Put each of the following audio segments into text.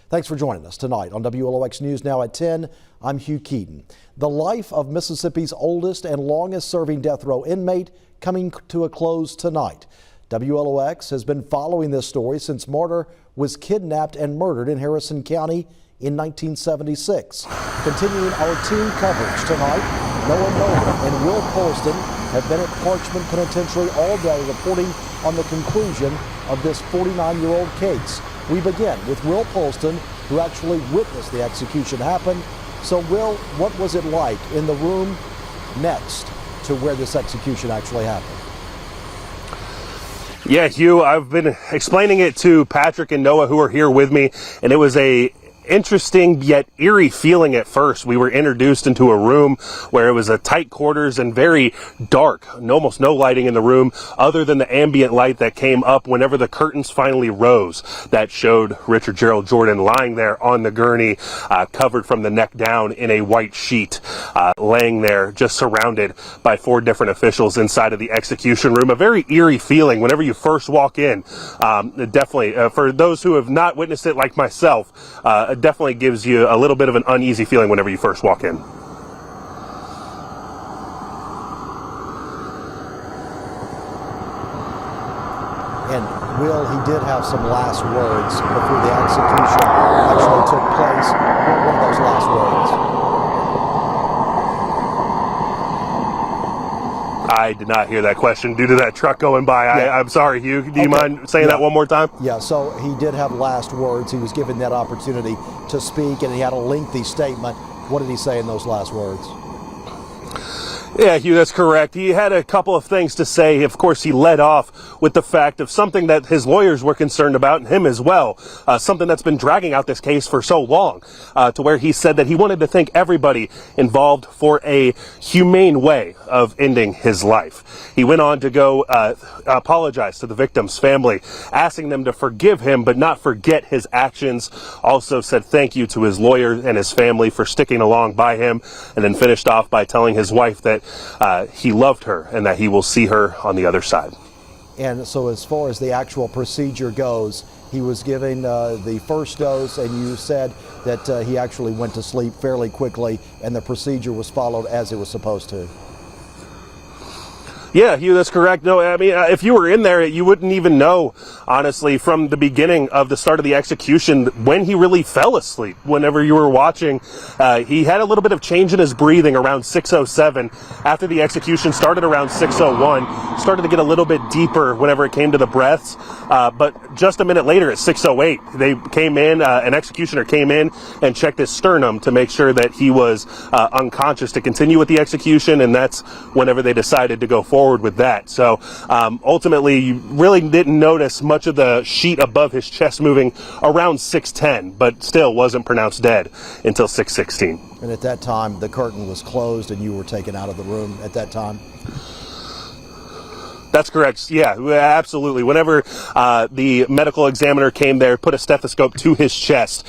Thanks for joining us tonight on WLOX News Now at 10. I'm Hugh Keaton. The life of Mississippi's oldest and longest serving death row inmate coming to a close tonight. WLOX has been following this story since Martyr was kidnapped and murdered in Harrison County in 1976. Continuing our team coverage tonight, Noah Noble and Will Polston have been at Parchman Penitentiary all day reporting on the conclusion of this 49-year-old case. We begin with Will Polston, who actually witnessed the execution happen. So, Will, what was it like in the room next to where this execution actually happened? Yeah, Hugh, I've been explaining it to Patrick and Noah, who are here with me, and it was a interesting yet eerie feeling at first. We were introduced into a room where it was a tight quarters and very dark, almost no lighting in the room other than the ambient light that came up whenever the curtains finally rose. That showed Richard Gerald Jordan lying there on the gurney, covered from the neck down in a white sheet, laying there just surrounded by 4 different officials inside of the execution room. A very eerie feeling whenever you first walk in. Definitely, for those who have not witnessed it like myself, it definitely gives you a little bit of an uneasy feeling whenever you first walk in. And Will, he did have some last words before the execution actually took place. What were those last words? I did not hear that question due to that truck going by. Yeah. I'm sorry, Hugh. Do you mind saying that one more time? Yeah, so he did have last words. He was given that opportunity to speak, and he had a lengthy statement. What did he say in those last words? Yeah, Hugh, that's correct. He had a couple of things to say. Of course, he led off with the fact of something that his lawyers were concerned about, and him as well, something that's been dragging out this case for so long, to where he said that he wanted to thank everybody involved for a humane way of ending his life. He went on to go apologize to the victim's family, asking them to forgive him but not forget his actions. Also said thank you to his lawyer and his family for sticking along by him, and then finished off by telling his wife that he loved her and that he will see her on the other side. And so as far as the actual procedure goes, he was given the first dose, and you said that he actually went to sleep fairly quickly and the procedure was followed as it was supposed to. Yeah, Hugh, that's correct. No, I mean, if you were in there, you wouldn't even know, honestly, from the beginning of the start of the execution when he really fell asleep. Whenever you were watching, he had a little bit of change in his breathing around 6:07. After the execution started around 6:01, started to get a little bit deeper whenever it came to the breaths. But just a minute later at 6:08, they came in, an executioner came in and checked his sternum to make sure that he was unconscious to continue with the execution, and that's whenever they decided to go forward with that. So ultimately, you really didn't notice much of the sheet above his chest moving around 6:10, but still wasn't pronounced dead until 6:16. And at that time, the curtain was closed and you were taken out of the room at that time? That's correct. Yeah, absolutely. Whenever the medical examiner came there, put a stethoscope to his chest,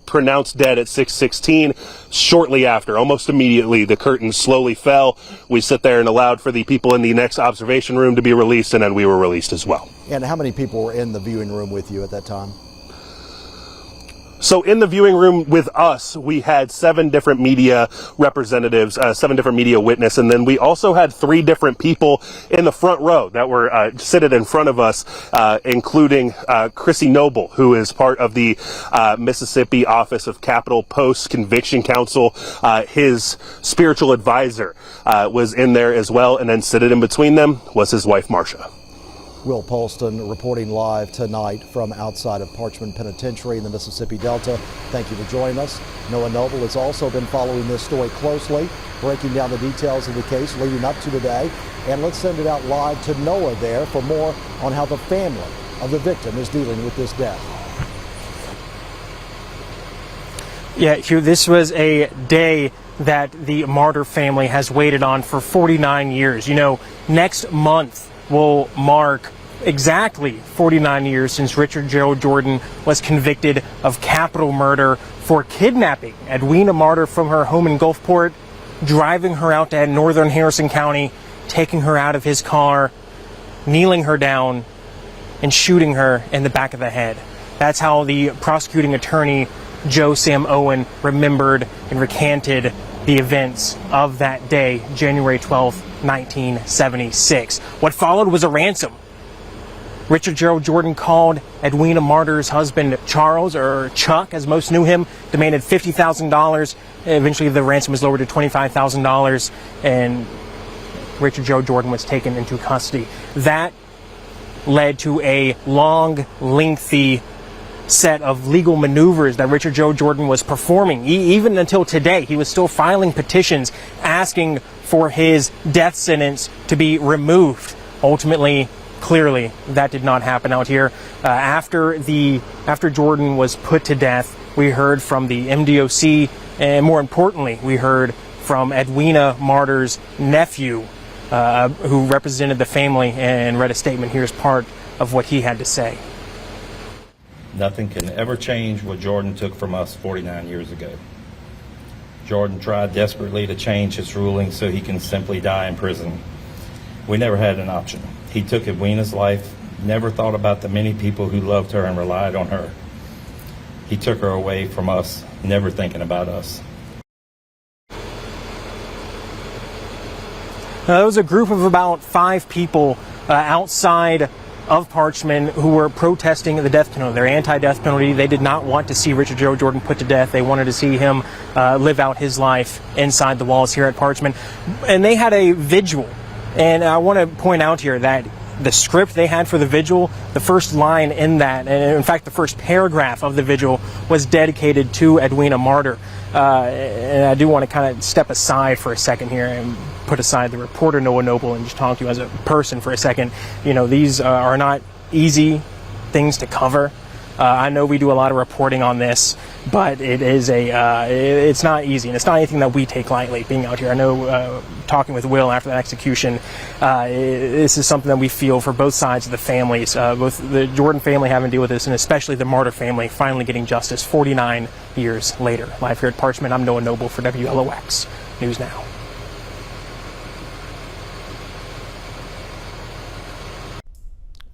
pronounced dead at 6:16. Shortly after, almost immediately, the curtain slowly fell. We sit there and allowed for the people in the next observation room to be released, and then we were released as well. And how many people were in the viewing room with you at that time? So in the viewing room with us, we had 7 different media representatives, 7 different media witnesses, and then we also had 3 different people in the front row that were seated in front of us, including Chrissy Noble, who is part of the Mississippi Office of Capital Post Conviction Counsel. His spiritual advisor was in there as well, and then seated in between them was his wife, Marcia. Will Polston reporting live tonight from outside of Parchman Penitentiary in the Mississippi Delta. Thank you for joining us. Noah Noble has also been following this story closely, breaking down the details of the case leading up to today. And let's send it out live to Noah there for more on how the family of the victim is dealing with this death. Yeah, Hugh, this was a day that the Martyr family has waited on for 49 years. You know, next month will mark exactly 49 years since Richard Gerald Jordan was convicted of capital murder for kidnapping Edwina Martyr from her home in Gulfport, driving her out to northern Harrison County, taking her out of his car, kneeling her down, and shooting her in the back of the head. That's how the prosecuting attorney, Joe Sam Owen, remembered and recanted the events of that day, January 12th, 1976. What followed was a ransom. Richard Gerald Jordan called Edwina Martyr's husband, Charles, or Chuck, as most knew him, demanded $50,000. Eventually, the ransom was lowered to $25,000, and Richard Gerald Jordan was taken into custody. That led to a long, lengthy set of legal maneuvers that Richard Joe Jordan was performing. Even until today, he was still filing petitions asking for his death sentence to be removed. Ultimately, clearly, that did not happen out here. After Jordan was put to death, we heard from the MDOC, and more importantly, we heard from Edwina Martyr's nephew, who represented the family and read a statement. Here's part of what he had to say. Nothing can ever change what Jordan took from us 49 years ago. Jordan tried desperately to change his ruling so he can simply die in prison. We never had an option. He took Edwina's life, never thought about the many people who loved her and relied on her. He took her away from us, never thinking about us. Now, there was a group of about 5 people outside of Parchman who were protesting the death penalty. Their anti-death penalty. They did not want to see Richard Joe Jordan put to death. They wanted to see him live out his life inside the walls here at Parchman. And they had a vigil. And I want to point out here that the script they had for the vigil, the first line in that, and in fact the first paragraph of the vigil, was dedicated to Edwina Martyr. And I do want to kind of step aside for a second here and put aside the reporter Noah Noble and just talk to you as a person for a second. You know, these are not easy things to cover. I know we do a lot of reporting on this, but it's not easy, and it's not anything that we take lightly, being out here. I know, talking with Will after that execution, this is something that we feel for both sides of the families, both the Jordan family having to deal with this, and especially the Martyr family finally getting justice 49 years later. Live here at Parchman, I'm Noah Noble for WLOX News Now.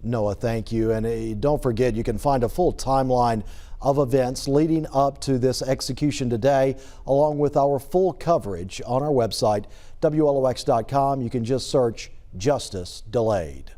Noah, thank you. And don't forget, you can find a full timeline of events leading up to this execution today, along with our full coverage on our website, WLOX.com. You can just search Justice Delayed.